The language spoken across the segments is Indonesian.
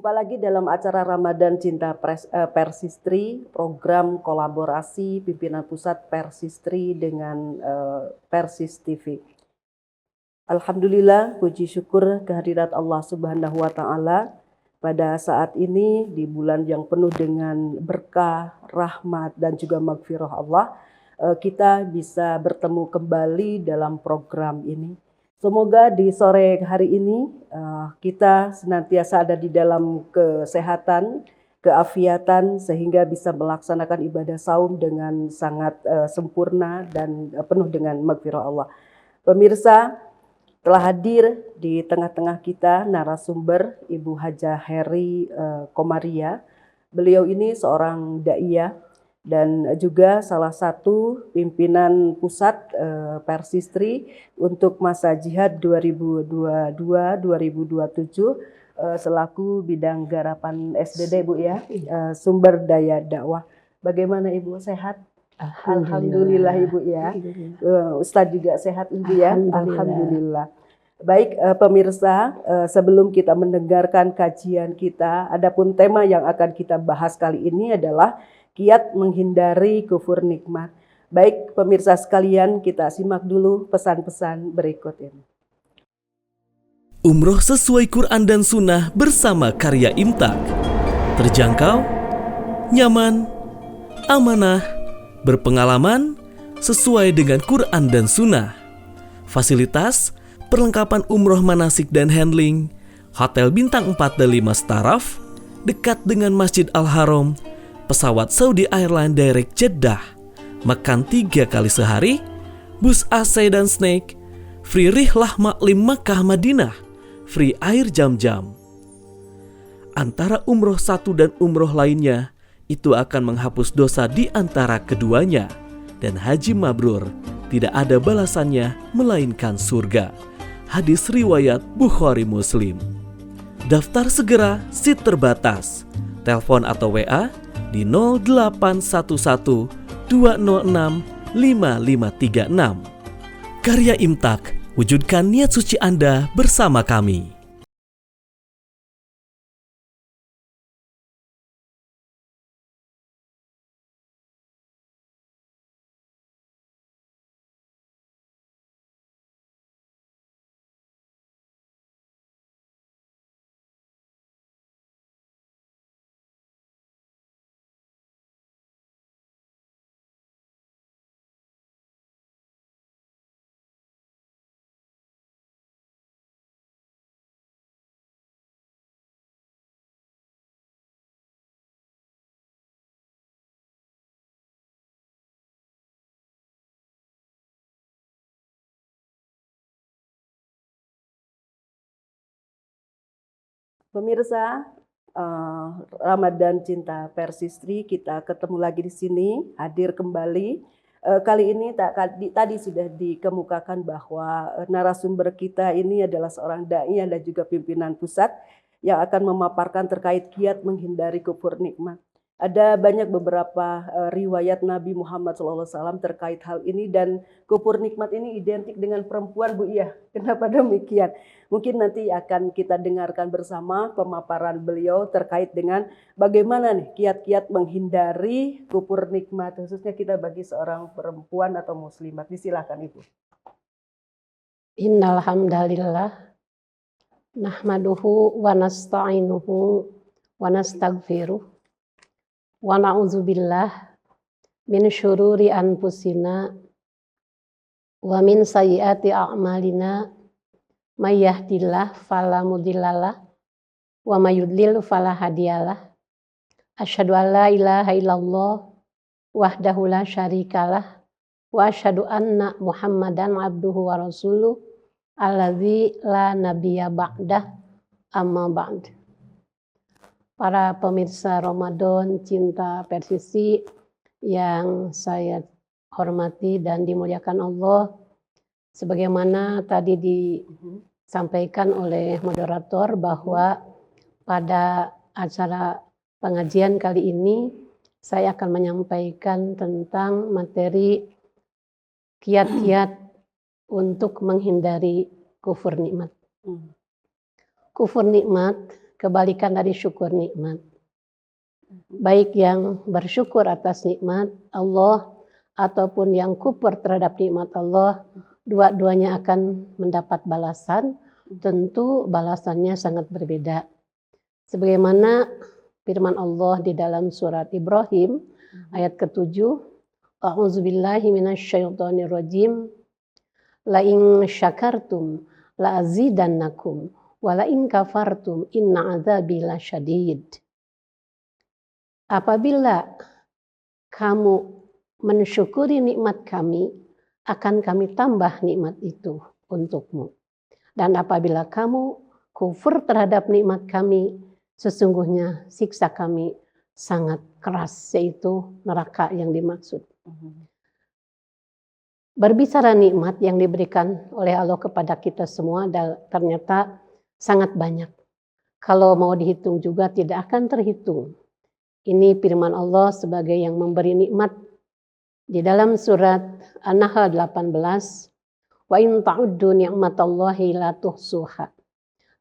Jumpa lagi dalam acara Ramadan Cinta Persistri, program kolaborasi pimpinan pusat Persistri dengan Persis TV. Alhamdulillah, puji syukur kehadirat Allah Subhanahu wa Ta'ala pada saat ini di bulan yang penuh dengan berkah, rahmat, dan juga magfirah Allah, kita bisa bertemu kembali dalam program ini. Semoga di sore hari ini kita senantiasa ada di dalam kesehatan, keafiatan, sehingga bisa melaksanakan ibadah saum dengan sangat sempurna dan penuh dengan magfirah Allah. Pemirsa, telah hadir di tengah-tengah kita narasumber Ibu Hajah Heri Komaria. Beliau ini seorang daiyah dan juga salah satu pimpinan pusat Persistri untuk masa jihad 2022-2027 selaku bidang garapan SDD, Bu ya, sumber daya dakwah. Bagaimana Ibu, sehat? Alhamdulillah Ibu ya. Ustadz juga sehat Ibu ya. Alhamdulillah. Baik pemirsa, sebelum kita mendengarkan kajian kita, adapun tema yang akan kita bahas kali ini adalah kiat menghindari kufur nikmat. Baik pemirsa sekalian, kita simak dulu pesan-pesan berikut ini. Umroh sesuai Quran dan Sunnah bersama Karya Imtak. Terjangkau, nyaman, amanah, berpengalaman, sesuai dengan Quran dan Sunnah. Fasilitas, perlengkapan umroh manasik dan handling, hotel bintang 4 dan 5 staraf, dekat dengan Masjid Al-Haram, pesawat Saudi Airlines Direct Jeddah, makan 3 kali sehari, bus AC dan snack, free rihlah maklim Makkah Madinah, free air jam-jam. Antara umroh satu dan umroh lainnya, itu akan menghapus dosa di antara keduanya, dan haji mabrur tidak ada balasannya melainkan surga. Hadis riwayat Bukhari Muslim. Daftar segera, seat terbatas. Telepon atau WA di 0811 206 5536. Karya Imtak, wujudkan niat suci Anda bersama kami. Pemirsa, Ramadan Cinta Persistri, kita ketemu lagi di sini, hadir kembali. Kali ini tadi sudah dikemukakan bahwa narasumber kita ini adalah seorang dai dan juga pimpinan pusat yang akan memaparkan terkait kiat menghindari kufur nikmat. Ada banyak beberapa riwayat Nabi Muhammad SAW terkait hal ini, dan kufur nikmat ini identik dengan perempuan, Bu ya. Kenapa demikian? Mungkin nanti akan kita dengarkan bersama pemaparan beliau terkait dengan bagaimana nih kiat-kiat menghindari kufur nikmat, khususnya kita bagi seorang perempuan atau muslimat. Disilakan Ibu. Innal hamdalillah nahmaduhu wa nasta'inuhu wa nastaghfiruh wa na'udzubillah min syururi anfusina wa min sayyiati a'malina may yahdihillahu fala mudhillalah wa may yudlil fala hadiyalah. Asyhadu an la ilaha illallah wahdahu la syarikalah wa asyhadu anna Muhammadan abduhu wa rasuluh alladzi la nabiyya ba'dah, amma ba'd. Para pemirsa Ramadan Cinta Persistri yang saya hormati dan dimuliakan Allah, sebagaimana tadi disampaikan oleh moderator bahwa pada acara pengajian kali ini saya akan menyampaikan tentang materi kiat-kiat untuk menghindari kufur nikmat. Kufur nikmat kebalikan dari syukur nikmat. Baik yang bersyukur atas nikmat Allah ataupun yang kufur terhadap nikmat Allah, dua-duanya akan mendapat balasan. Tentu balasannya sangat berbeda. Sebagaimana firman Allah di dalam surat Ibrahim ayat ke-7, A'udzubillahi minasyaitonirrajim. La in syakartum la azidannakum wa la in kafartum inna adzabi lasyadid. Apabila kamu mensyukuri nikmat kami, akan kami tambah nikmat itu untukmu. Dan apabila kamu kufur terhadap nikmat kami, sesungguhnya siksa kami sangat keras, yaitu neraka yang dimaksud. Berbicara nikmat yang diberikan oleh Allah kepada kita semua ternyata sangat banyak. Kalau mau dihitung juga tidak akan terhitung. Ini firman Allah sebagai yang memberi nikmat di dalam surat An-Nahl 18. Wa in ta'uddu ni'matallahi la tuhsuha.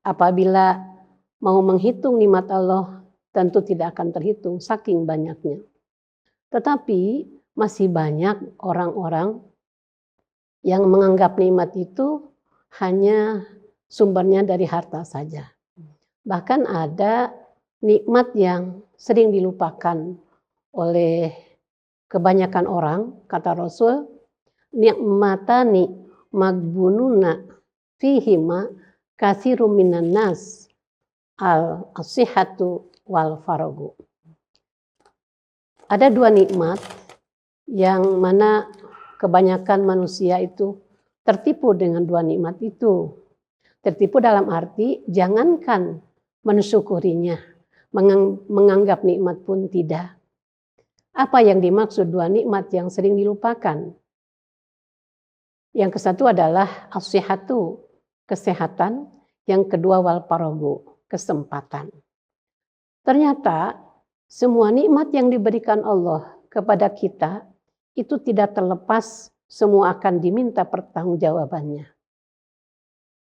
Apabila mau menghitung nikmat Allah, tentu tidak akan terhitung saking banyaknya. Tetapi masih banyak orang-orang yang menganggap nikmat itu hanya sumbernya dari harta saja. Bahkan ada nikmat yang sering dilupakan oleh kebanyakan orang, kata Rasul, nikmatani magbununa fihima katsirum minan nas al-sihhatu wal faragu. Ada dua nikmat yang mana kebanyakan manusia itu tertipu dengan dua nikmat itu. Tertipu dalam arti jangankan mensyukurinya, menganggap nikmat pun tidak. Apa yang dimaksud dua nikmat yang sering dilupakan? Yang kesatu adalah as-sihhatu, kesehatan. Yang kedua wal faragu, kesempatan. Ternyata semua nikmat yang diberikan Allah kepada kita itu tidak terlepas, semua akan diminta pertanggungjawabannya.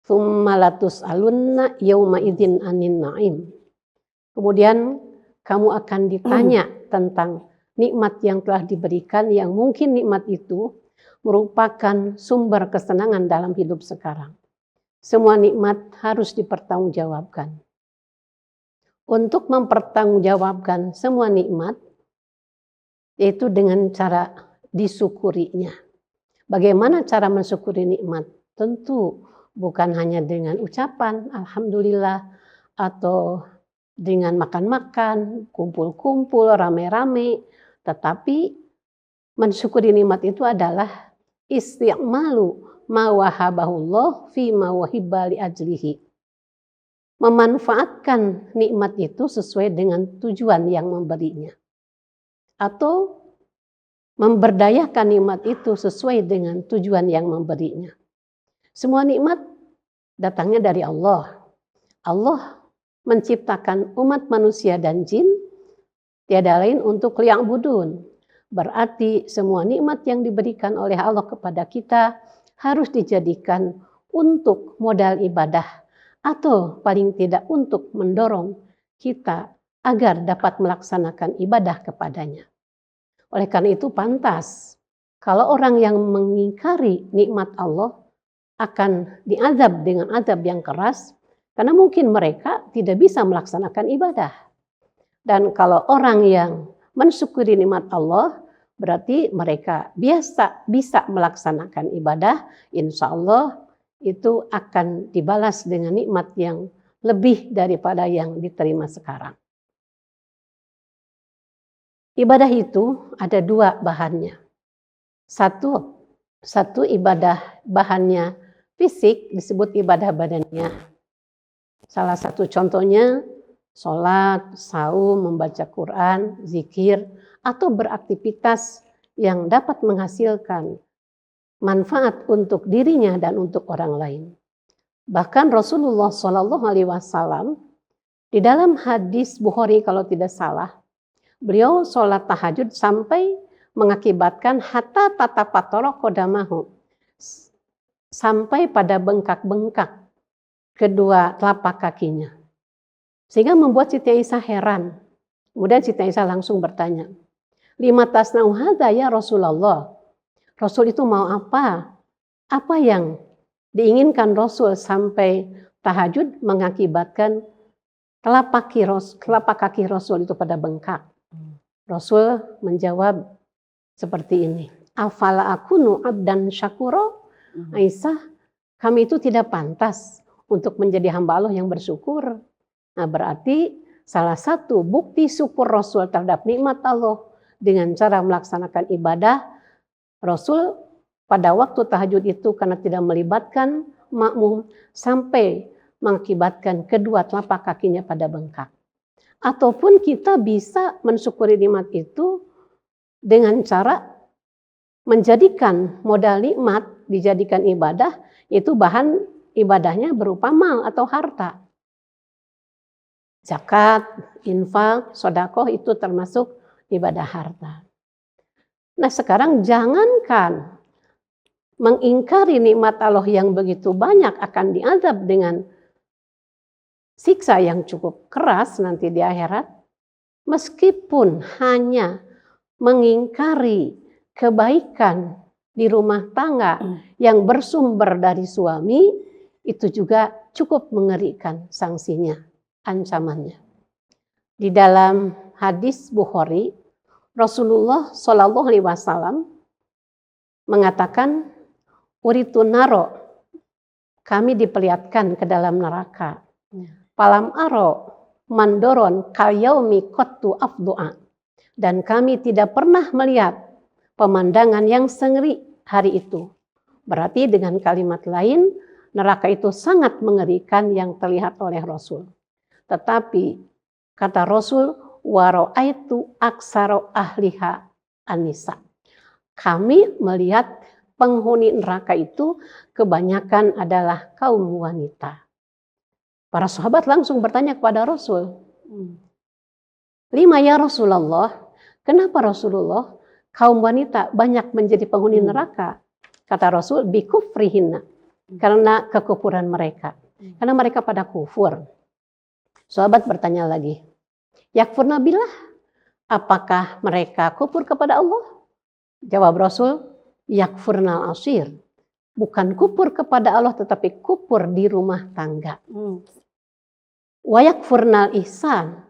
Tsumma latus'alunna yauma idzin anin na'im. Kemudian kamu akan ditanya tentang nikmat yang telah diberikan, yang mungkin nikmat itu merupakan sumber kesenangan dalam hidup sekarang. Semua nikmat harus dipertanggungjawabkan. Untuk mempertanggungjawabkan semua nikmat, yaitu dengan cara disyukurinya. Bagaimana cara mensyukuri nikmat? Tentu bukan hanya dengan ucapan alhamdulillah atau dengan makan-makan, kumpul-kumpul, rame-rame, tetapi mensyukuri nikmat itu adalah isti'malu ma wahabahullah fi ma wahibba li ajlihi. Memanfaatkan nikmat itu sesuai dengan tujuan yang memberinya. Atau memberdayakan nikmat itu sesuai dengan tujuan yang memberinya. Semua nikmat datangnya dari Allah. Allah menciptakan umat manusia dan jin tiada lain untuk liya'budun. Berarti semua nikmat yang diberikan oleh Allah kepada kita harus dijadikan untuk modal ibadah atau paling tidak untuk mendorong kita agar dapat melaksanakan ibadah kepadanya. Oleh karena itu pantas kalau orang yang mengingkari nikmat Allah akan diazab dengan azab yang keras karena mungkin mereka tidak bisa melaksanakan ibadah. Dan kalau orang yang mensyukuri nikmat Allah, berarti mereka bisa melaksanakan ibadah, insya Allah itu akan dibalas dengan nikmat yang lebih daripada yang diterima sekarang. Ibadah itu ada dua bahannya. Satu ibadah bahannya fisik disebut ibadah badannya. Salah satu contohnya sholat, saum, membaca Quran, zikir, atau beraktivitas yang dapat menghasilkan manfaat untuk dirinya dan untuk orang lain. Bahkan Rasulullah SAW di dalam hadis Bukhari kalau tidak salah, beliau sholat tahajud sampai mengakibatkan hatta tatapatoro kodamahu, sampai pada bengkak-bengkak kedua telapak kakinya. Sehingga membuat Siti Aisyah heran. Kemudian Siti Aisyah langsung bertanya, "Lima tasna'u hadza ya Rasulullah?" Rasul itu mau apa? Apa yang diinginkan Rasul sampai tahajud mengakibatkan telapak kaki Rasul itu pada bengkak? Rasul menjawab seperti ini, "Afala akunu abdan syakuro?" Aisyah, kami itu tidak pantas untuk menjadi hamba Allah yang bersyukur. Nah, berarti salah satu bukti syukur Rasul terhadap nikmat Allah dengan cara melaksanakan ibadah, Rasul pada waktu tahajud itu karena tidak melibatkan makmum sampai mengakibatkan kedua telapak kakinya pada bengkak. Ataupun kita bisa mensyukuri nikmat itu dengan cara menjadikan modal nikmat dijadikan ibadah, itu bahan ibadahnya berupa mal atau harta. Zakat, infak, sedekah itu termasuk ibadah harta. Nah, sekarang jangankan mengingkari nikmat Allah yang begitu banyak akan diazab dengan siksa yang cukup keras nanti di akhirat, meskipun hanya mengingkari kebaikan di rumah tangga yang bersumber dari suami, itu juga cukup mengerikan sanksinya, ancamannya. Di dalam hadis Bukhari, Rasulullah Shallallahu Alaihi Wasallam mengatakan, "Uritu naro, kami diperlihatkan ke dalam neraka. Palam aro mandoron kayaumi qattu afdu'a." Dan kami tidak pernah melihat pemandangan yang sengeri hari itu. Berarti dengan kalimat lain, neraka itu sangat mengerikan yang terlihat oleh Rasul. Tetapi kata Rasul, "Waro'aitu aksaro ahliha anisa." Kami melihat penghuni neraka itu kebanyakan adalah kaum wanita. Para sahabat langsung bertanya kepada Rasul, "Lima ya Rasulullah, kenapa Rasulullah kaum wanita banyak menjadi penghuni neraka?" Kata Rasul, "Bikufrihinna," karena kekufuran mereka. Karena mereka pada kufur. Sahabat bertanya lagi, "Yakfurna billah, apakah mereka kufur kepada Allah?" Jawab Rasul, "Yakfurnal ashir." Bukan kufur kepada Allah tetapi kufur di rumah tangga. Wa yakfurnal ihsan,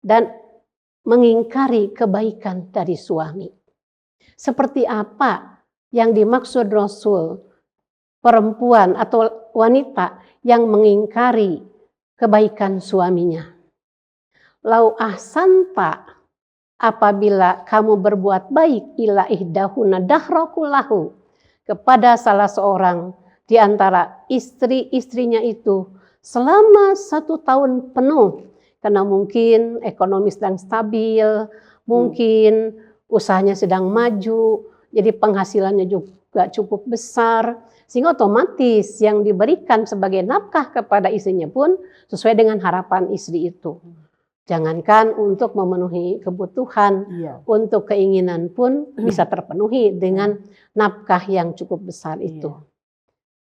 dan mengingkari kebaikan dari suami. Seperti apa yang dimaksud Rasul, perempuan atau wanita yang mengingkari kebaikan suaminya? Lau ahsanta, apabila kamu berbuat baik, ila ihdahuna dahrakullahu, kepada salah seorang di antara istri-istrinya itu selama 1 tahun penuh, karena mungkin ekonomi sedang stabil, mungkin usahanya sedang maju, jadi penghasilannya juga cukup besar, sehingga otomatis yang diberikan sebagai nafkah kepada istrinya pun sesuai dengan harapan istri itu. Jangankan untuk memenuhi kebutuhan, untuk keinginan pun bisa terpenuhi dengan nafkah yang cukup besar itu.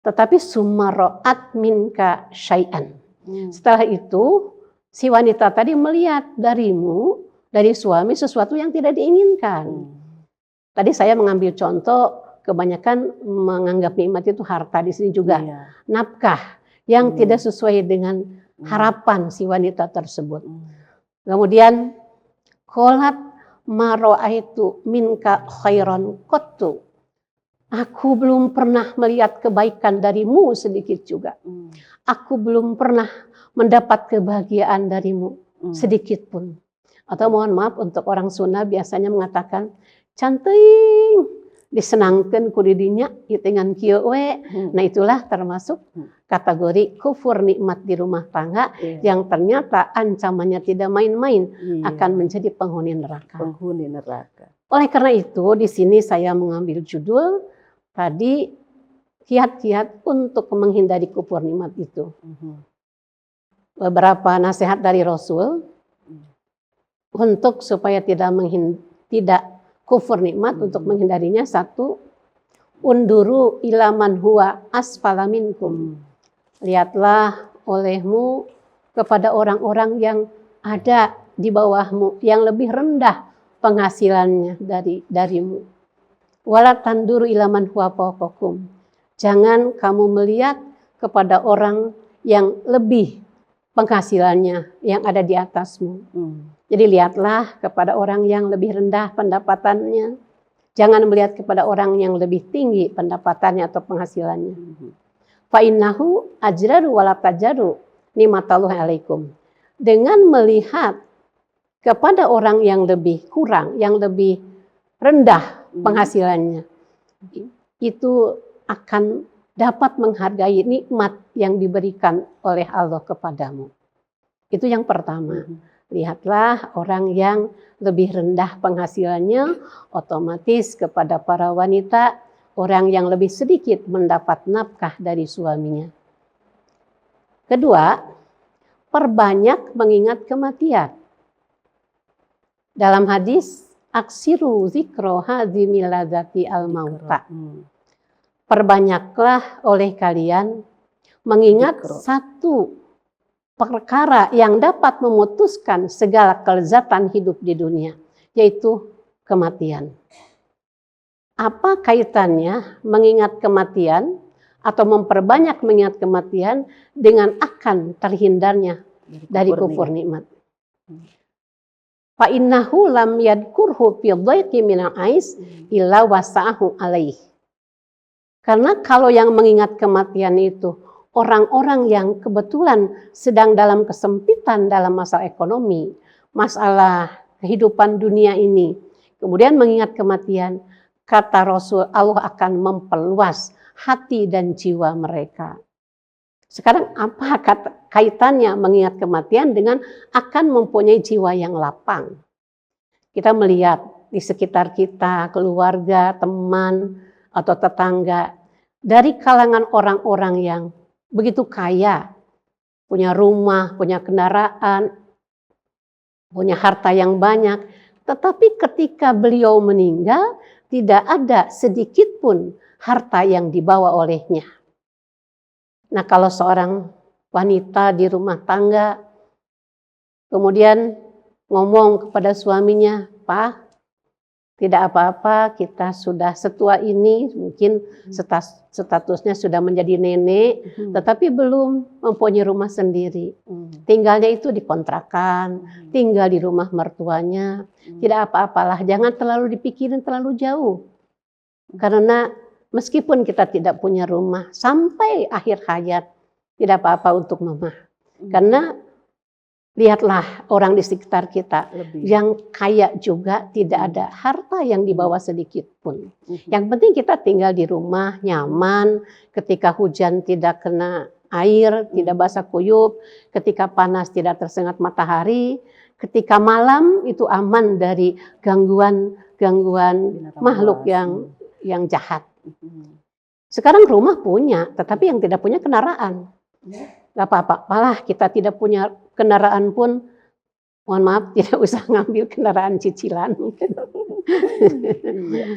Tetapi sumaro'at minka syai'an. Setelah itu, si wanita tadi melihat darimu, dari suami, sesuatu yang tidak diinginkan. Tadi saya mengambil contoh, kebanyakan menganggap nikmat itu harta, di sini juga nafkah yang tidak sesuai dengan harapan si wanita tersebut. Kemudian qolat ma ra'aitu minka khairan qattu. Aku belum pernah melihat kebaikan darimu sedikit juga. Aku belum pernah mendapat kebahagiaan darimu sedikit pun. Atau mohon maaf untuk orang Sunda biasanya mengatakan canting, disenangkan kudidinya dengan kieu we. Nah, itulah termasuk kategori kufur nikmat di rumah tangga yang ternyata ancamannya tidak main-main, akan menjadi penghuni neraka. Penghuni neraka. Oleh karena itu di sini saya mengambil judul tadi, kiat-kiat untuk menghindari kufur nikmat itu. Beberapa nasihat dari Rasul untuk supaya tidak kufur nikmat, untuk menghindarinya. 1, unduru ilaman huwa asfala minkum. Lihatlah olehmu kepada orang-orang yang ada di bawahmu, yang lebih rendah penghasilannya darimu. Wala tanduru ila man huwa fawqakum. Jangan kamu melihat kepada orang yang lebih penghasilannya yang ada di atasmu. Jadi lihatlah kepada orang yang lebih rendah pendapatannya. Jangan melihat kepada orang yang lebih tinggi pendapatannya atau penghasilannya. Fa innahu ajraru wala tajaru nimatallahi alaikum. Dengan melihat kepada orang yang lebih kurang, yang lebih rendah penghasilannya, itu akan dapat menghargai nikmat yang diberikan oleh Allah kepadamu. Itu yang pertama. Lihatlah orang yang lebih rendah penghasilannya, otomatis kepada para wanita, orang yang lebih sedikit mendapat nafkah dari suaminya. Kedua, perbanyak mengingat kematian. Dalam hadis, aksiru zikro hazimil ladzati al-mauta. Perbanyaklah oleh kalian mengingat satu perkara yang dapat memutuskan segala kelezatan hidup di dunia, yaitu kematian. Apa kaitannya mengingat kematian atau memperbanyak mengingat kematian dengan akan terhindarnya dari kufur nikmat? Fa innahu lam yadkurhu fi dhaiqi minal ais illa wasa'ahu alaih. Karena kalau yang mengingat kematian itu orang-orang yang kebetulan sedang dalam kesempitan dalam masalah ekonomi, masalah kehidupan dunia ini, kemudian mengingat kematian, kata Rasul, Allah akan memperluas hati dan jiwa mereka. Sekarang apa kaitannya mengingat kematian dengan akan mempunyai jiwa yang lapang? Kita melihat di sekitar kita, keluarga, teman, atau tetangga, dari kalangan orang-orang yang begitu kaya, punya rumah, punya kendaraan, punya harta yang banyak, tetapi ketika beliau meninggal, tidak ada sedikit pun harta yang dibawa olehnya. Nah, kalau seorang wanita di rumah tangga, kemudian ngomong kepada suaminya, "Pak, tidak apa-apa, kita sudah setua ini, mungkin statusnya sudah menjadi nenek, tetapi belum mempunyai rumah sendiri. Tinggalnya itu di kontrakan, tinggal di rumah mertuanya. Tidak apa-apalah, jangan terlalu dipikirin terlalu jauh. Karena meskipun kita tidak punya rumah, sampai akhir hayat, tidak apa-apa untuk mama. Karena lihatlah orang di sekitar kita yang kaya juga tidak ada harta yang dibawa sedikit pun. Yang penting kita tinggal di rumah nyaman, ketika hujan tidak kena air, tidak basah kuyup, ketika panas tidak tersengat matahari, ketika malam itu aman dari gangguan makhluk yang jahat. Sekarang rumah punya, tetapi yang tidak punya kendaraan. Gak apa-apa, malah kita tidak punya kendaraan pun, mohon maaf, tidak usah ngambil kendaraan cicilan.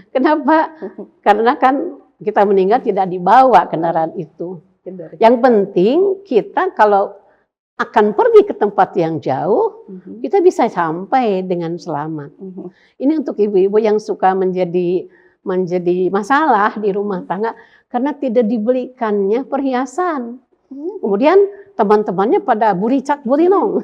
Kenapa? Karena kan kita meninggal tidak dibawa kendaraan itu. Yang penting kita kalau akan pergi ke tempat yang jauh, kita bisa sampai dengan selamat. Ini untuk ibu-ibu yang suka menjadi masalah di rumah tangga karena tidak dibelikannya perhiasan. Kemudian teman-temannya pada buricak burinong.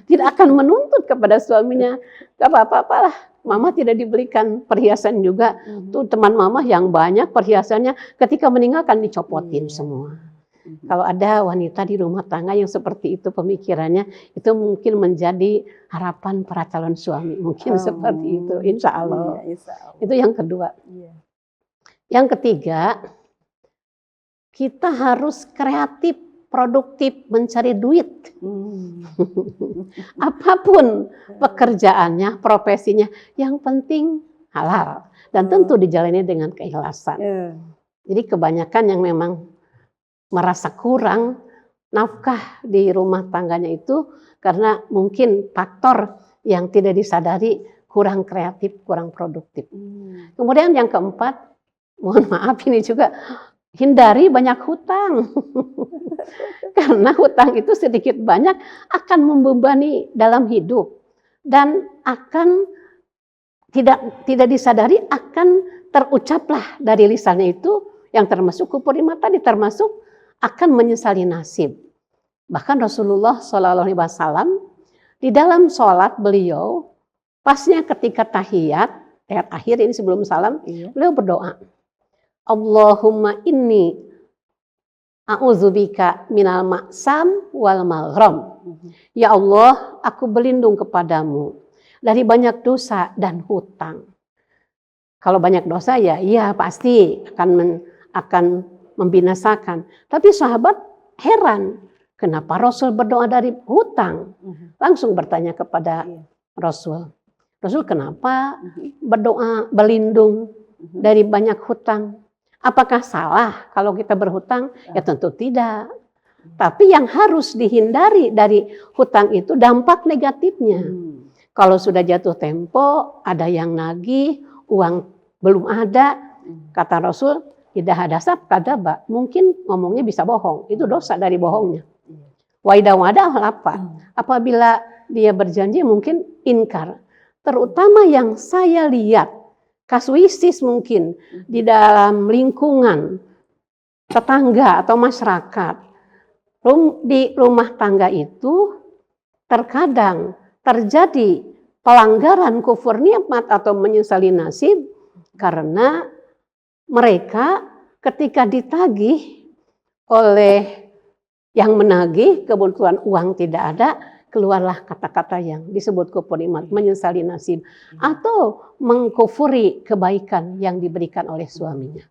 Tidak akan menuntut kepada suaminya, gak apa-apa lah, mama tidak dibelikan perhiasan juga. Tuh teman mama yang banyak perhiasannya, ketika meninggalkan dicopotin semua. Kalau ada wanita di rumah tangga yang seperti itu pemikirannya, itu mungkin menjadi harapan para calon suami. Mungkin seperti itu, insya Allah. Itu yang kedua. Yang ketiga, kita harus kreatif, produktif, mencari duit. Apapun pekerjaannya, profesinya, yang penting halal. Dan tentu dijalani dengan keikhlasan. Jadi kebanyakan yang memang merasa kurang nafkah di rumah tangganya itu karena mungkin faktor yang tidak disadari, kurang kreatif, kurang produktif. Kemudian yang keempat, mohon maaf ini juga, hindari banyak hutang. Karena hutang itu sedikit banyak akan membebani dalam hidup dan akan tidak disadari akan terucaplah dari lisannya itu yang termasuk kufur nikmat tadi, termasuk akan menyesali nasib. Bahkan Rasulullah SAW di dalam sholat beliau pasnya ketika tahiyat ayat akhir ini sebelum salam, beliau berdoa, Allahumma inni a'udzubika minal ma'sam wal maghram. Ya Allah, aku berlindung kepadamu dari banyak dosa dan hutang. Kalau banyak dosa ya pasti akan membinasakan. Tapi sahabat heran, kenapa Rasul berdoa dari hutang? Langsung bertanya kepada Rasul. Rasul kenapa berdoa berlindung dari banyak hutang? Apakah salah kalau kita berhutang? Ya tentu tidak. Tapi yang harus dihindari dari hutang itu dampak negatifnya. Kalau sudah jatuh tempo, ada yang nagih, uang belum ada, kata Rasul, tidak ada kadzaba. Mungkin ngomongnya bisa bohong, itu dosa dari bohongnya. Waidah apa? Apabila dia berjanji mungkin inkar. Terutama yang saya lihat, kasuistis mungkin di dalam lingkungan tetangga atau masyarakat. Di rumah tangga itu terkadang terjadi pelanggaran kufur nikmat atau menyesali nasib karena mereka ketika ditagih oleh yang menagih, kebetulan uang tidak ada, keluarlah kata-kata yang disebut kufur nikmat, menyesali nasib, atau mengkufuri kebaikan yang diberikan oleh suaminya.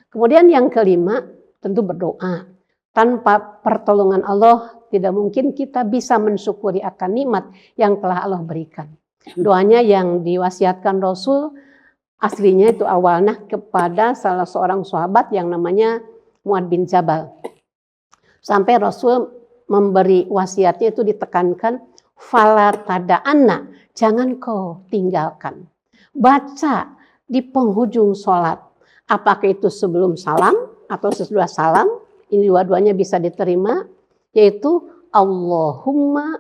Kemudian yang kelima, tentu berdoa. Tanpa pertolongan Allah, tidak mungkin kita bisa mensyukuri akan nikmat yang telah Allah berikan. Doanya yang diwasiatkan Rasul, aslinya itu awalnya kepada salah seorang sahabat yang namanya Mu'adz bin Jabal. Sampai Rasul memberi wasiatnya itu ditekankan, fala tada'anna, jangan kau tinggalkan. Baca di penghujung sholat, apakah itu sebelum salam atau sesudah salam, ini dua-duanya bisa diterima, yaitu Allahumma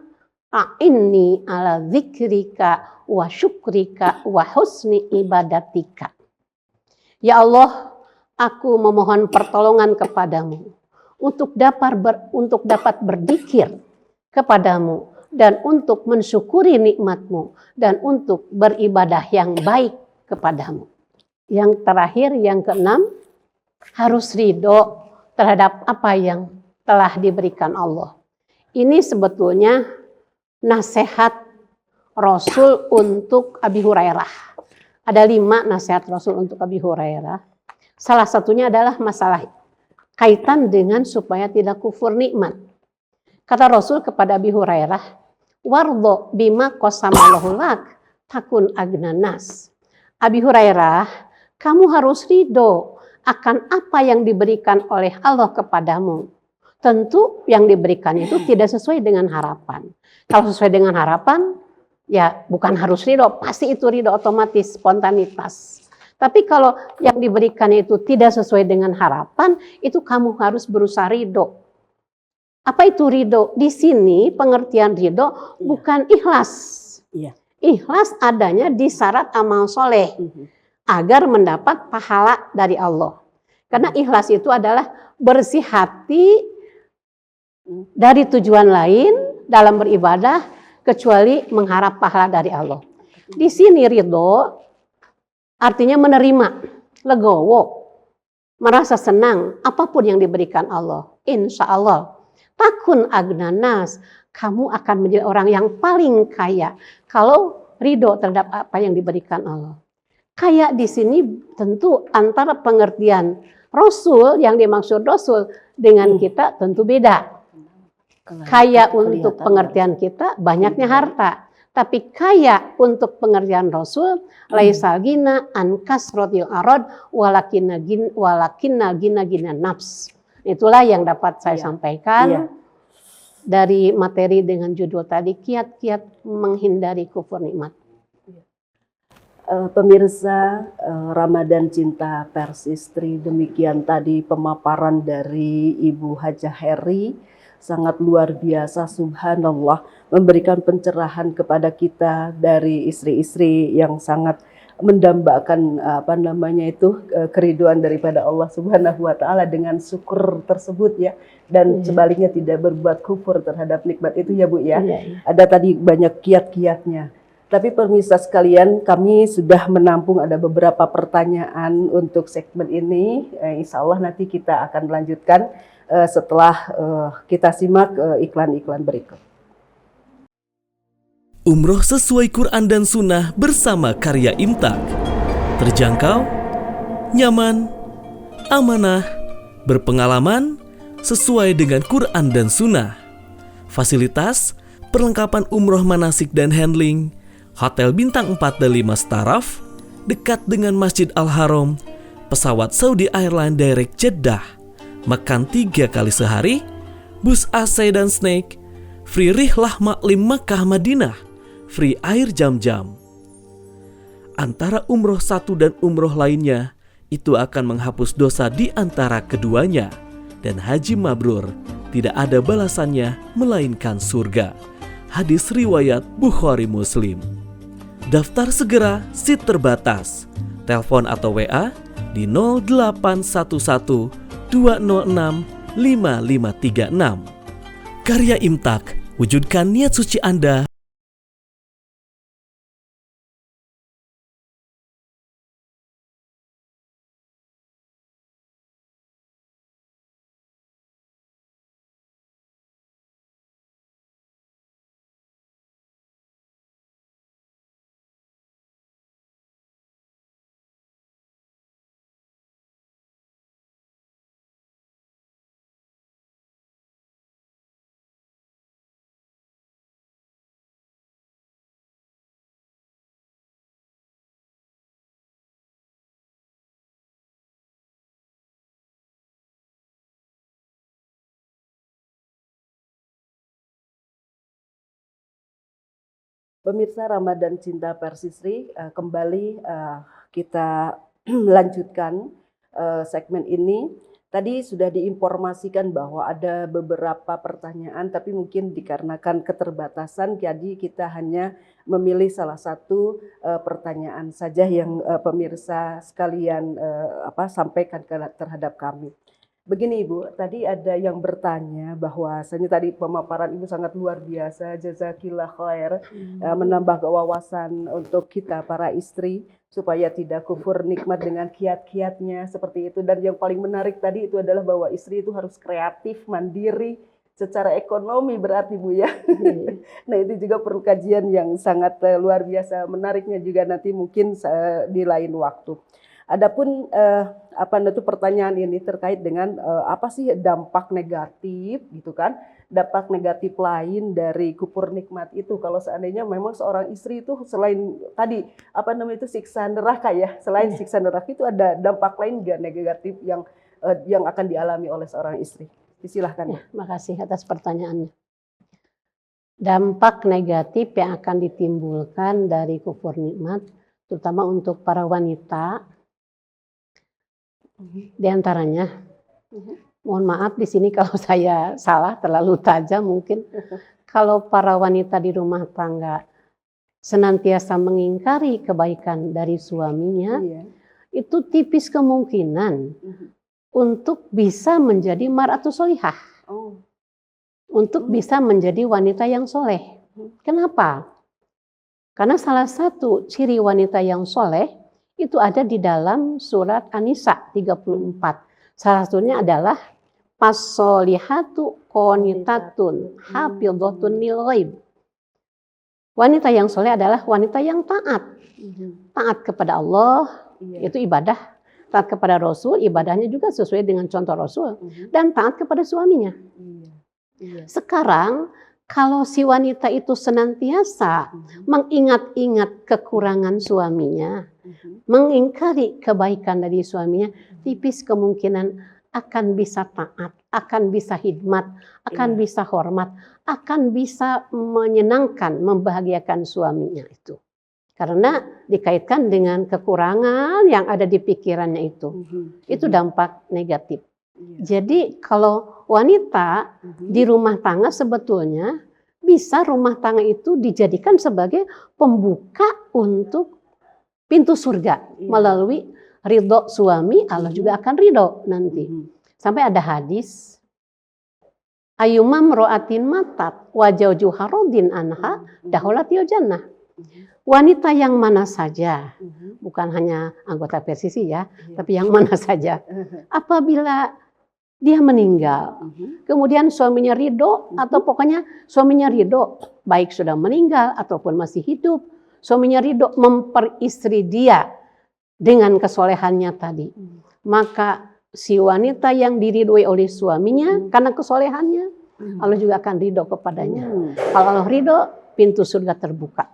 a'inni ala zikrika wa syukrika wa husni ibadatika. Ya Allah, aku memohon pertolongan kepadamu untuk dapat berzikir kepadamu dan untuk mensyukuri nikmatmu dan untuk beribadah yang baik kepadamu. Yang terakhir, yang keenam, harus ridho terhadap apa yang telah diberikan Allah. Ini sebetulnya nasihat Rasul untuk Abi Hurairah. Ada 5 nasihat Rasul untuk Abi Hurairah. Salah satunya adalah masalah kaitan dengan supaya tidak kufur nikmat. Kata Rasul kepada Abi Hurairah, wardo bima qasamallahu lak takun agnanas. Abi Hurairah, kamu harus ridho akan apa yang diberikan oleh Allah kepadamu. Tentu yang diberikan itu tidak sesuai dengan harapan. Kalau sesuai dengan harapan, ya bukan harus ridho, pasti itu ridho otomatis, spontanitas. Tapi kalau yang diberikan itu tidak sesuai dengan harapan, itu kamu harus berusaha ridho. Apa itu ridho? Di sini pengertian ridho bukan ikhlas. Ikhlas adanya di syarat amal soleh agar mendapat pahala dari Allah. Karena ikhlas itu adalah bersih hati dari tujuan lain dalam beribadah kecuali mengharap pahala dari Allah. Di sini ridho artinya menerima, legowo, merasa senang apapun yang diberikan Allah. Insya Allah, takun agnanas, kamu akan menjadi orang yang paling kaya kalau ridho terhadap apa yang diberikan Allah. Kaya di sini tentu antara pengertian Rasul yang dimaksud Rasul dengan kita tentu beda. Kaya untuk pengertian kita banyaknya harta, tapi kaya untuk pengertian Rasul laisal gina an kasratil arad walakinna gina nafs. Itulah yang dapat saya sampaikan dari materi dengan judul tadi, kiat-kiat menghindari kufur nikmat. Pemirsa Ramadan Cinta Pers Istri, demikian tadi pemaparan dari Ibu Hajah Heri, sangat luar biasa, subhanallah, memberikan pencerahan kepada kita dari istri-istri yang sangat mendambakan keriduan daripada Allah Subhanahu wa taala dengan syukur tersebut ya, dan sebaliknya tidak berbuat kufur terhadap nikmat itu ya Bu ya. Ada tadi banyak kiat-kiatnya. Tapi pemirsa sekalian, kami sudah menampung ada beberapa pertanyaan untuk segmen ini. Insya Allah nanti kita akan lanjutkan setelah kita simak iklan-iklan berikut. Umroh sesuai Quran dan Sunnah bersama Karya Imtak. Terjangkau, nyaman, amanah, berpengalaman, sesuai dengan Quran dan Sunnah. Fasilitas, perlengkapan umroh manasik dan handling, Hotel Bintang 4 dan 5 Staraf, dekat dengan Masjid Al-Haram, pesawat Saudi Airlines Direct Jeddah, makan 3 kali sehari, bus AC dan snack, free rihlah maklim Makkah Madinah, free air jam-jam. Antara umroh satu dan umroh lainnya, itu akan menghapus dosa di antara keduanya, dan haji mabrur tidak ada balasannya melainkan surga. Hadis riwayat Bukhari Muslim. Daftar segera, seat terbatas. Telepon atau WA di 0811 206 5536. Karya Imtak, wujudkan niat suci Anda. Pemirsa Ramadan Cinta Pers Istri, kembali kita lanjutkan segmen ini. Tadi sudah diinformasikan bahwa ada beberapa pertanyaan, tapi mungkin dikarenakan keterbatasan, jadi kita hanya memilih salah satu pertanyaan saja yang pemirsa sekalian sampaikan terhadap kami. Begini Ibu, tadi ada yang bertanya bahwasanya tadi pemaparan Ibu sangat luar biasa, jazakillah khair, menambah wawasan untuk kita para istri supaya tidak kufur nikmat dengan kiat-kiatnya seperti itu. Dan yang paling menarik tadi itu adalah bahwa istri itu harus kreatif, mandiri secara ekonomi berarti Bu ya. Nah itu juga perlu kajian yang sangat luar biasa, menariknya juga nanti mungkin di lain waktu. Adapun pertanyaan ini terkait dengan apa sih dampak negatif gitu kan, dampak negatif lain dari kufur nikmat itu kalau seandainya memang seorang istri itu selain tadi siksa neraka ya, selain siksa neraka itu ada dampak lain nggak negatif yang akan dialami oleh seorang istri? Silahkan. Makasih atas pertanyaannya. Dampak negatif yang akan ditimbulkan dari kufur nikmat, terutama untuk para wanita. Di antaranya, mohon maaf di sini kalau saya salah terlalu tajam mungkin. Kalau para wanita di rumah tangga senantiasa mengingkari kebaikan dari suaminya, itu tipis kemungkinan untuk bisa menjadi mar'atus sholihah, untuk bisa menjadi wanita yang soleh. Kenapa? Karena salah satu ciri wanita yang soleh itu ada di dalam surat An-Nisa 34. Salah satunya adalah as-sholihatu qanitatun hafidhatun lil ghaib. Wanita yang soleh adalah wanita yang taat. Taat kepada Allah, itu ibadah. Taat kepada Rasul, ibadahnya juga sesuai dengan contoh Rasul. Dan taat kepada suaminya. Sekarang, kalau si wanita itu senantiasa mengingat-ingat kekurangan suaminya, mengingkari kebaikan dari suaminya, tipis kemungkinan akan bisa taat, akan bisa khidmat, akan bisa hormat, akan bisa menyenangkan, membahagiakan suaminya itu. Karena dikaitkan dengan kekurangan yang ada di pikirannya itu. Itu dampak negatif. Jadi kalau wanita di rumah tangga sebetulnya bisa rumah tangga itu dijadikan sebagai pembuka untuk pintu surga melalui ridho suami. Allah juga akan ridho nanti. Sampai ada hadis, ayyumam ro'atin matat wajaujuha rodin anha daholatil jannah. Wanita yang mana saja, bukan hanya anggota PSSI ya, tapi yang mana saja. Apabila dia meninggal, kemudian suaminya ridho, atau pokoknya suaminya ridho, baik sudah meninggal ataupun masih hidup, suaminya ridho memperistri dia dengan kesolehannya tadi. Maka si wanita yang diridhoi oleh suaminya karena kesolehannya, Allah juga akan ridho kepadanya. Kalau Allah ridho, pintu surga terbuka.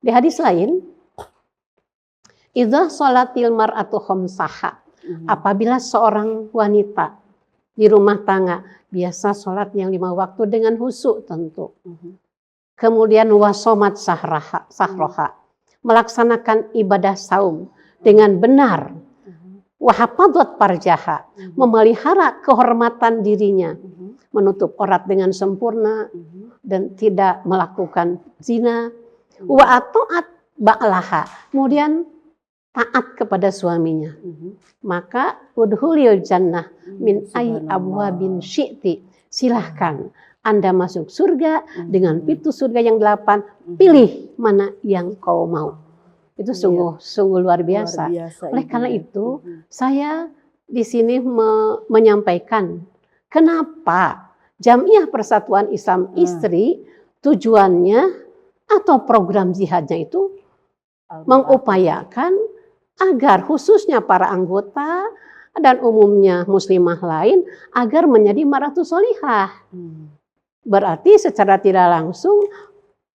Di hadis lain, idza sholatil mar'atu khamsaha, apabila seorang wanita di rumah tangga biasa sholat yang 5 waktu dengan khusyuk tentu. Kemudian wasomat sahroha, melaksanakan ibadah saum dengan benar. Wahafadhat parjaha, memelihara kehormatan dirinya, menutup aurat dengan sempurna dan tidak melakukan zina. Wa atoat ba'laha, kemudian taat kepada suaminya. Maka udhulil jannah min ayyi abwabin syi'ti, silahkan Anda masuk surga dengan pintu surga yang 8, pilih mana yang kau mau. Itu sungguh luar biasa. Oleh karena itu saya di sini menyampaikan kenapa Jamiah Persatuan Islam Istri tujuannya atau program jihadnya itu mengupayakan agar khususnya para anggota dan umumnya muslimah lain agar menjadi mar'atus sholihah. Berarti secara tidak langsung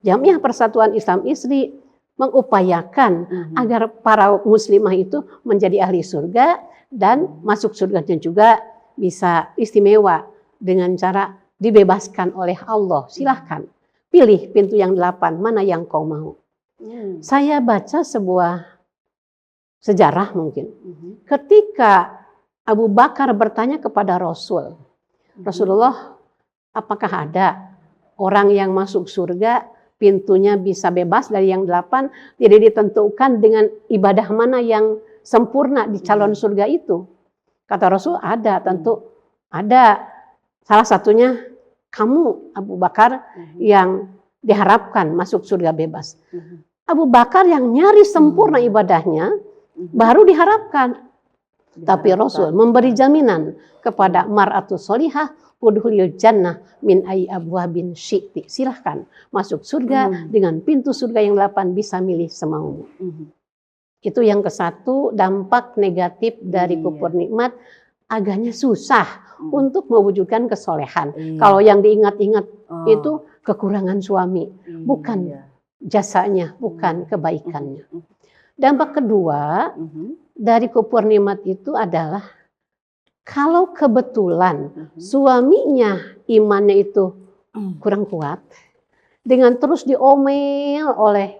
Jamiah Persatuan Islam Istri mengupayakan agar para muslimah itu menjadi ahli surga dan masuk surganya juga bisa istimewa dengan cara dibebaskan oleh Allah. Silahkan pilih pintu yang 8, mana yang kau mau. Saya baca sebuah sejarah mungkin. Ketika Abu Bakar bertanya kepada Rasulullah, apakah ada orang yang masuk surga pintunya bisa bebas dari yang 8, tidak ditentukan dengan ibadah mana yang sempurna di calon surga itu? Kata Rasul, ada, tentu ada. Salah satunya kamu Abu Bakar yang diharapkan masuk surga bebas. Abu Bakar yang nyaris sempurna ibadahnya baru diharapkan. Tapi Rasul memberi jaminan kepada mar'atus sholihah, udhulil jannah min ayyi abwabin syi'ti. Silahkan masuk surga dengan pintu surga yang 8, bisa milih semaumu. Itu yang ke-1, dampak negatif dari kufur nikmat, agaknya susah untuk mewujudkan kesolehan. Kalau yang diingat-ingat itu kekurangan suami, bukan jasanya, bukan kebaikannya. Dampak kedua dari kufur nikmat itu adalah kalau kebetulan suaminya imannya itu kurang kuat, dengan terus diomel oleh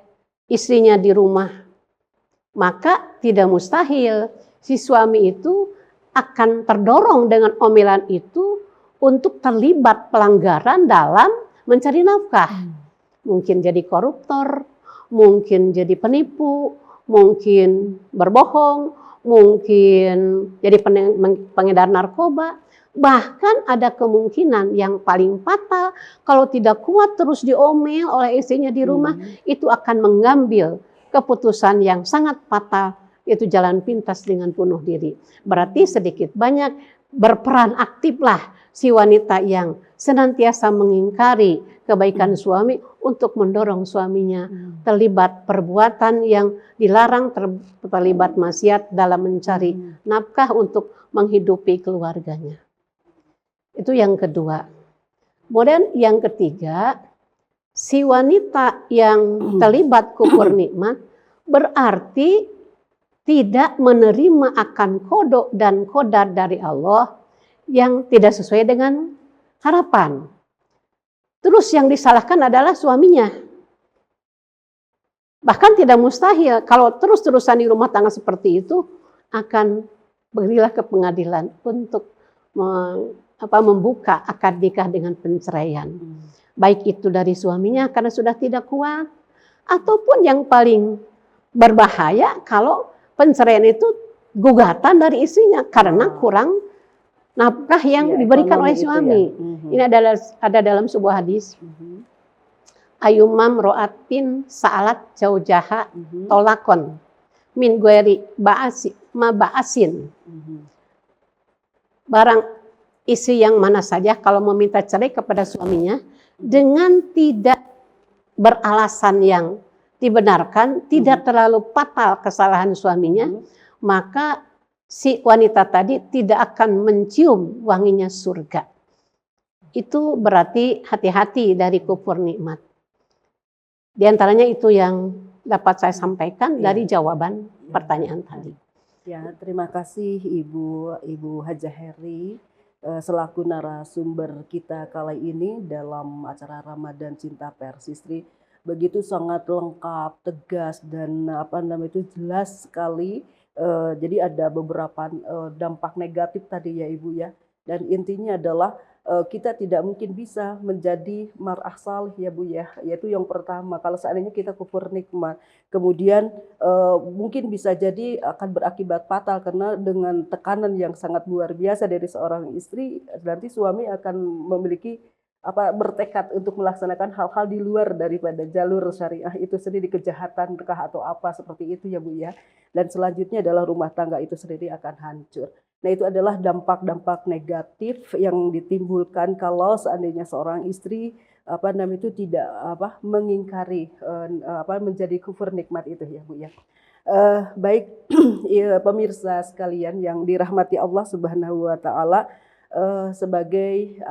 istrinya di rumah, maka tidak mustahil si suami itu akan terdorong dengan omelan itu untuk terlibat pelanggaran dalam mencari nafkah. Mungkin jadi koruptor, mungkin jadi penipu, mungkin berbohong, mungkin jadi pengedar narkoba. Bahkan ada kemungkinan yang paling fatal, kalau tidak kuat terus diomel oleh istrinya di rumah, itu akan mengambil keputusan yang sangat fatal, yaitu jalan pintas dengan bunuh diri. Berarti sedikit banyak berperan aktiflah si wanita yang senantiasa mengingkari kebaikan suami untuk mendorong suaminya terlibat perbuatan yang dilarang, terlibat maksiat dalam mencari nafkah untuk menghidupi keluarganya. Itu yang kedua. Kemudian yang ketiga, si wanita yang terlibat kufur nikmat berarti tidak menerima akan kodok dan qadar dari Allah yang tidak sesuai dengan harapan. Terus yang disalahkan adalah suaminya. Bahkan tidak mustahil kalau terus-terusan di rumah tangga seperti itu akan berilah ke pengadilan untuk membuka akad nikah dengan penceraian. Baik itu dari suaminya karena sudah tidak kuat, ataupun yang paling berbahaya kalau penceraian itu gugatan dari istrinya karena kurang nafkah yang diberikan oleh suami. Ini ada dalam sebuah hadis. Ayumam ro'atin sa'alat jaujaha tolakon min gueri ba'asin. Barang istri yang mana saja kalau meminta cerai kepada suaminya dengan tidak beralasan yang dibenarkan, tidak terlalu fatal kesalahan suaminya, maka si wanita tadi tidak akan mencium wanginya surga. Itu berarti hati-hati dari kufur nikmat. Di antaranya itu yang dapat saya sampaikan dari jawaban pertanyaan tadi. Ya, terima kasih Ibu Hajah Heri selaku narasumber kita kali ini dalam acara Ramadan Cinta Persistri. Begitu sangat lengkap, tegas dan jelas sekali. Jadi ada beberapa dampak negatif tadi ya Ibu ya. Dan intinya adalah kita tidak mungkin bisa menjadi mar'ah salih ya Bu ya, yaitu yang pertama kalau seandainya kita kufur nikmat, kemudian mungkin bisa jadi akan berakibat fatal karena dengan tekanan yang sangat luar biasa dari seorang istri, nanti suami akan memiliki bertekad untuk melaksanakan hal-hal di luar daripada jalur syariah itu sendiri, kejahatan atau apa seperti itu ya Bu ya. Dan selanjutnya adalah rumah tangga itu sendiri akan hancur. Nah, itu adalah dampak-dampak negatif yang ditimbulkan kalau seandainya seorang istri tidak mengingkari menjadi kufur nikmat itu ya Bu ya. Baik ya, pemirsa sekalian yang dirahmati Allah Subhanahu wa taala, sebagai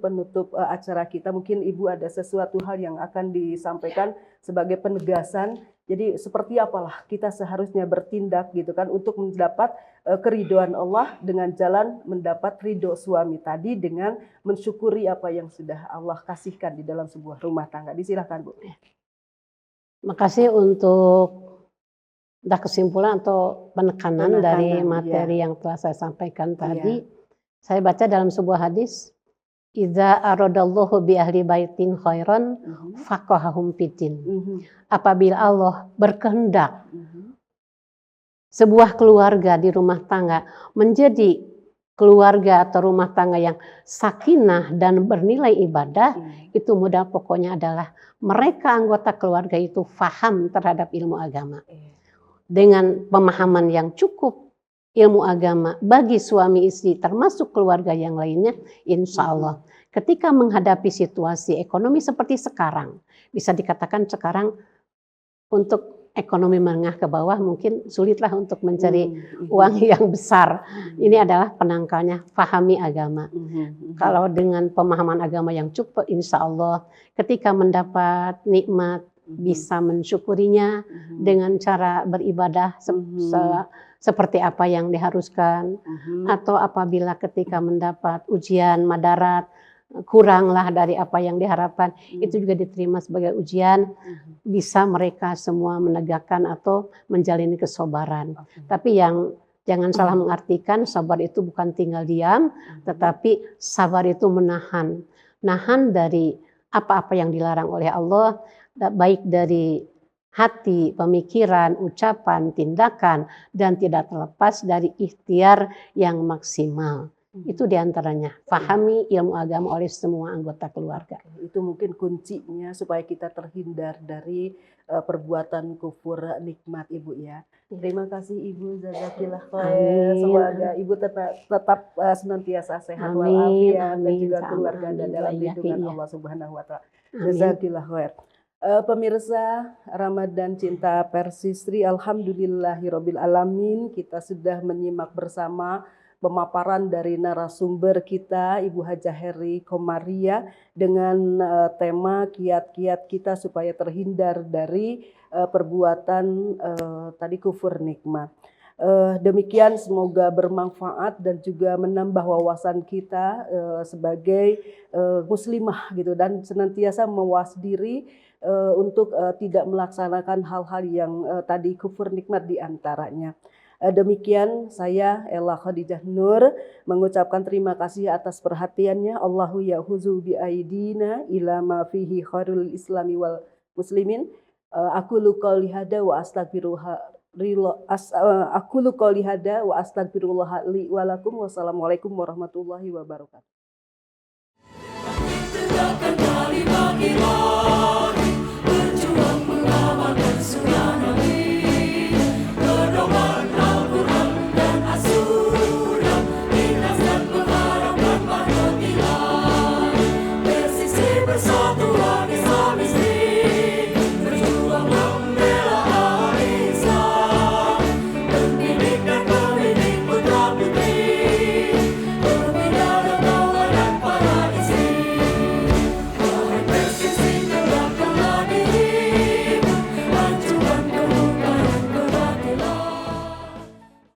penutup acara kita, mungkin Ibu ada sesuatu hal yang akan disampaikan sebagai penegasan. Jadi seperti apalah kita seharusnya bertindak gitu kan untuk mendapat keridhaan Allah dengan jalan mendapat ridho suami tadi dengan mensyukuri apa yang sudah Allah kasihkan di dalam sebuah rumah tangga. Disilakan Bu. Makasih untuk kesimpulan atau penekanan dari materi yang telah saya sampaikan tadi. Saya baca dalam sebuah hadis, idza aradallahu bi ahli baitin khairan faqahahum fiddin. Apabila Allah berkehendak sebuah keluarga di rumah tangga menjadi keluarga atau rumah tangga yang sakinah dan bernilai ibadah, itu modal pokoknya adalah mereka anggota keluarga itu faham terhadap ilmu agama. Dengan pemahaman yang cukup ilmu agama bagi suami istri termasuk keluarga yang lainnya, insya Allah ketika menghadapi situasi ekonomi seperti sekarang, bisa dikatakan sekarang untuk ekonomi menengah ke bawah mungkin sulitlah untuk mencari uang yang besar. Ini adalah penangkalnya, fahami agama. Kalau dengan pemahaman agama yang cukup, insya Allah ketika mendapat nikmat bisa mensyukurinya dengan cara beribadah seperti apa yang diharuskan. Atau apabila ketika mendapat ujian madarat kuranglah dari apa yang diharapkan, itu juga diterima sebagai ujian, bisa mereka semua menegakkan atau menjalani kesabaran. Tapi yang jangan salah mengartikan sabar itu bukan tinggal diam, tetapi sabar itu menahan dari apa-apa yang dilarang oleh Allah, baik dari hati, pemikiran, ucapan, tindakan, dan tidak terlepas dari ikhtiar yang maksimal. Itu diantaranya, pahami ilmu agama oleh semua anggota keluarga. Itu mungkin kuncinya supaya kita terhindar dari perbuatan kufur nikmat Ibu ya. Terima kasih Ibu, jazakillah khair. Semoga Ibu tetap senantiasa sehat walafiat dan juga keluarga Anda dalam lindungan Allah Subhanahu wa taala. Jazakillah khair. Pemirsa Ramadan Cinta Persistri, alhamdulillahirabbil alamin, kita sudah menyimak bersama pemaparan dari narasumber kita Ibu Hajah Heri Komaria dengan tema kiat-kiat kita supaya terhindar dari perbuatan tadi kufur nikmat. Demikian semoga bermanfaat dan juga menambah wawasan kita sebagai muslimah gitu, dan senantiasa mawas diri untuk tidak melaksanakan hal-hal yang tadi kufur nikmat diantaranya. Demikian saya Ella Khadijah Nur mengucapkan terima kasih atas perhatiannya. Allahu ya'huzu bi'aidina ila ma fihi khairul islami wal muslimin. Aku qouli hada wa astagfirullah wa astagfirullah li wa lakum. Wassalamualaikum warahmatullahi wabarakatuh.